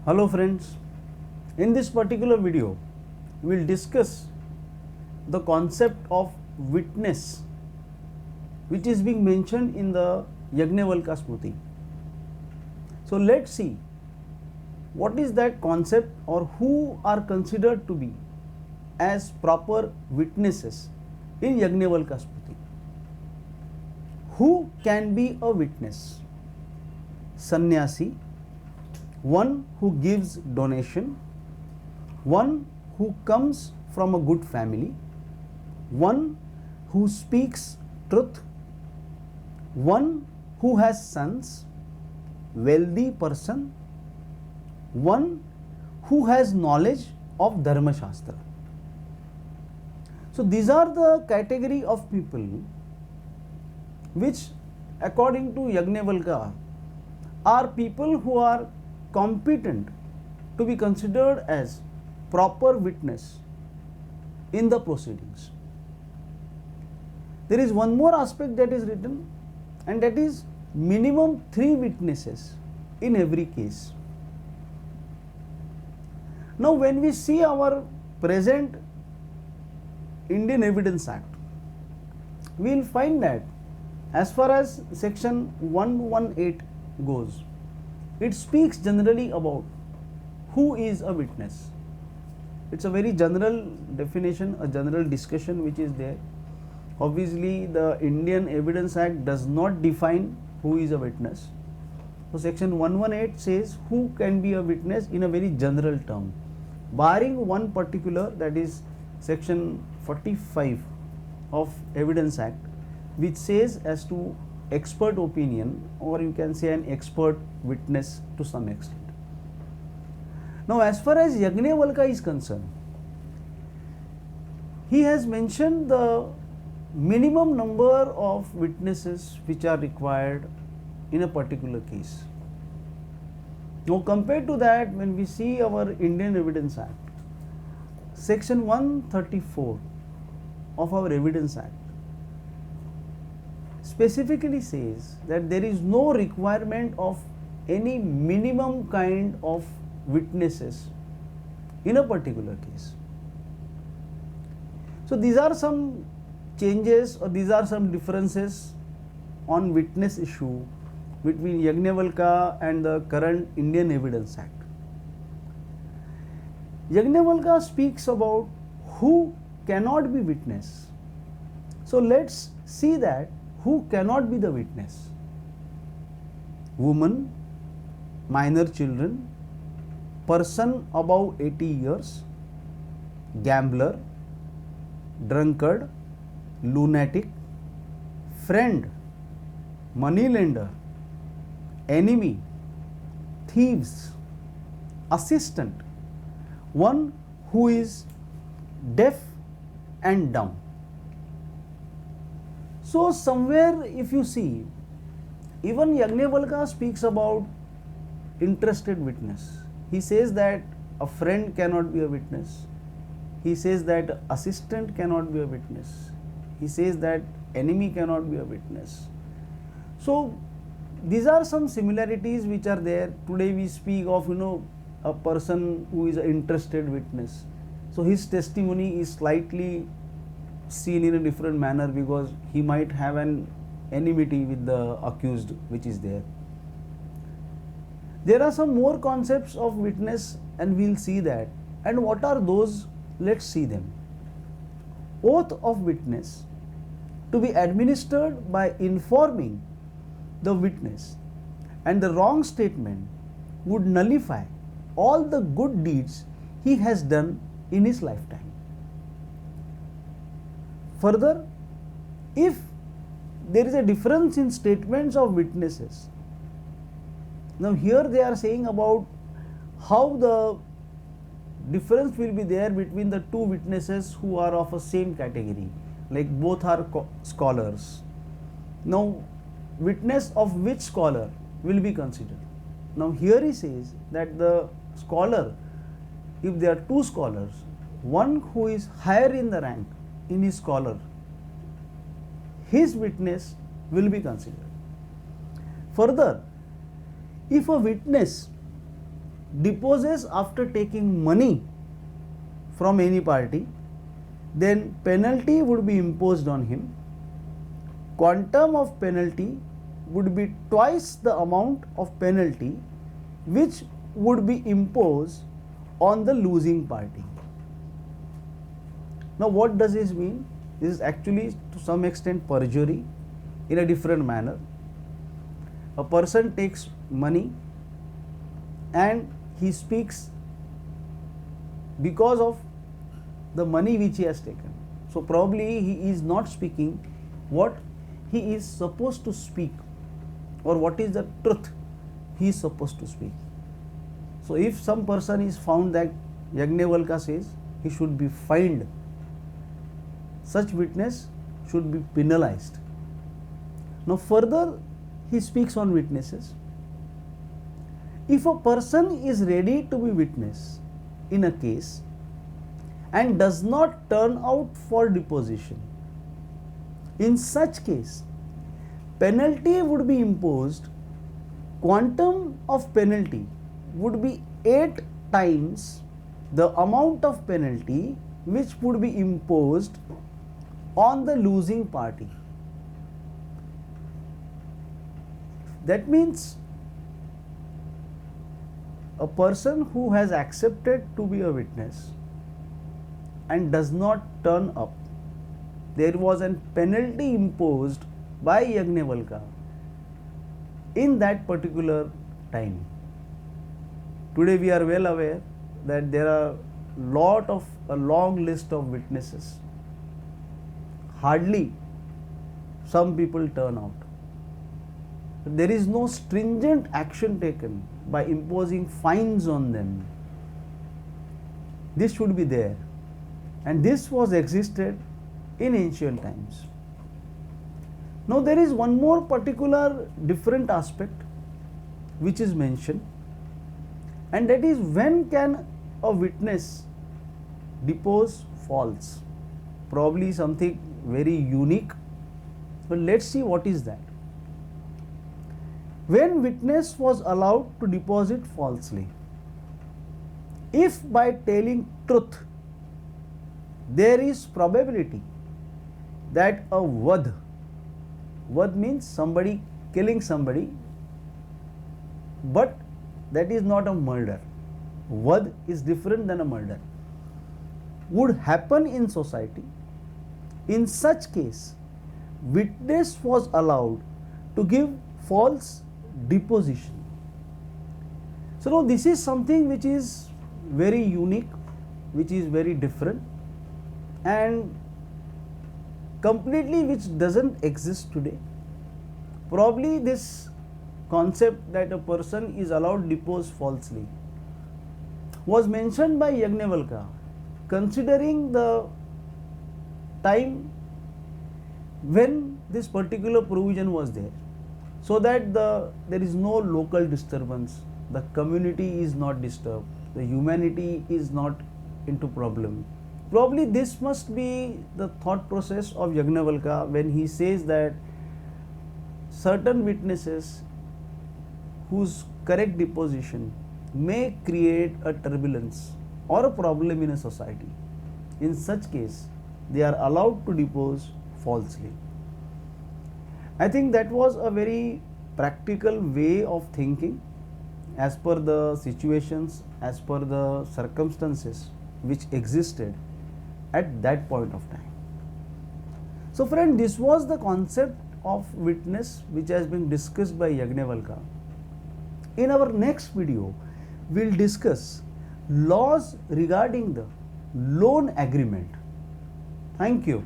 Hello friends, in this particular video we will discuss the concept of witness which is being mentioned in the Yajnavalkya Smriti. So let's see what is that concept or who are considered to be as proper witnesses in Yajnavalkya Smriti. Who can be a witness? Sannyasi, one who gives donation, one who comes from a good family, one who speaks truth, one who has sons, wealthy person, one who has knowledge of Dharma Shastra. So these are the category of people which according to Yajnavalkya are people who are competent to be considered as proper witness in the proceedings. There is one more aspect that is written, and that is minimum 3 witnesses in every case. Now when we see our present Indian Evidence Act, we will find that as far as section 118 goes, it speaks generally about who is a witness. It's a very general definition, a general discussion which is there. Obviously the Indian Evidence Act does not define who is a witness. So section 118 says who can be a witness in a very general term, barring one particular, that is section 45 of Evidence Act, which says as to expert opinion, or you can say an expert witness to some extent. Now as far as Yajnavalkya is concerned, he has mentioned the minimum number of witnesses which are required in a particular case. Now compared to that, when we see our Indian Evidence Act, section 134 of our Evidence Act specifically says that there is no requirement of any minimum kind of witnesses in a particular case. So these are some changes, or these are some differences on witness issue between Yajnavalkya and the current Indian Evidence Act. Yajnavalkya speaks about who cannot be witness. So let's see that who cannot be the witness. Woman, minor children, person above 80 years, gambler, drunkard, lunatic, friend, moneylender, enemy, thieves, assistant, one who is deaf and dumb. So somewhere if you see, even Yajnavalkya speaks about interested witness. He says that a friend cannot be a witness. He says that assistant cannot be a witness. He says that enemy cannot be a witness. So these are some similarities which are there. Today we speak of a person who is an interested witness. So his testimony is slightly seen in a different manner because he might have an enmity with the accused which is there. There are some more concepts of witness and we will see that. And what are those? Let's see them. Oath of witness to be administered by informing the witness, and the wrong statement would nullify all the good deeds he has done in his lifetime. Further, if there is a difference in statements of witnesses, now here they are saying about how the difference will be there between the two witnesses who are of a same category, like both are scholars. Now witness of which scholar will be considered? Now here he says that the scholar, if there are two scholars, one who is higher in the rank in his scholar, his witness will be considered. Further, if a witness deposes after taking money from any party, then penalty would be imposed on him. Quantum of penalty would be twice the amount of penalty which would be imposed on the losing party. Now what does this mean? This is actually to some extent perjury in a different manner. A person takes money and he speaks because of the money which he has taken. So probably he is not speaking what he is supposed to speak, or what is the truth he is supposed to speak. So if some person is found that Yajnavalkya says he should be fined, such witness should be penalized. Now further he speaks on witnesses. If a person is ready to be witness in a case and does not turn out for deposition, in such case penalty would be imposed. Quantum of penalty would be 8 times the amount of penalty which would be imposed on the losing party. That means a person who has accepted to be a witness and does not turn up, there was a penalty imposed by Yajnavalkya in that particular time. Today we are well aware that there are a long list of witnesses. Hardly some people turn out. There is no stringent action taken by imposing fines on them. This should be there, and this was existed in ancient times. Now there is one more particular different aspect which is mentioned, and that is when can a witness depose false. Probably something very unique, but let's see what is that. When witness was allowed to deposit falsely, if by telling truth there is probability that a vad means somebody killing somebody, but that is not a murder. Vad is different than a murder, would happen in society. In such case, witness was allowed to give false deposition. So now this is something which is very unique, which is very different, and completely which doesn't exist today. Probably this concept that a person is allowed to depose falsely was mentioned by Yajnavalkya considering the time when this particular provision was there, so that there is no local disturbance, the community is not disturbed, the humanity is not into problem. Probably this must be the thought process of Yajnavalkya when he says that certain witnesses whose correct deposition may create a turbulence or a problem in a society. In such case, they are allowed to depose falsely. I think that was a very practical way of thinking as per the situations, as per the circumstances which existed at that point of time. So friend, this was the concept of witness which has been discussed by Yajnavalkya. In our next video, we will discuss laws regarding the loan agreement. Thank you.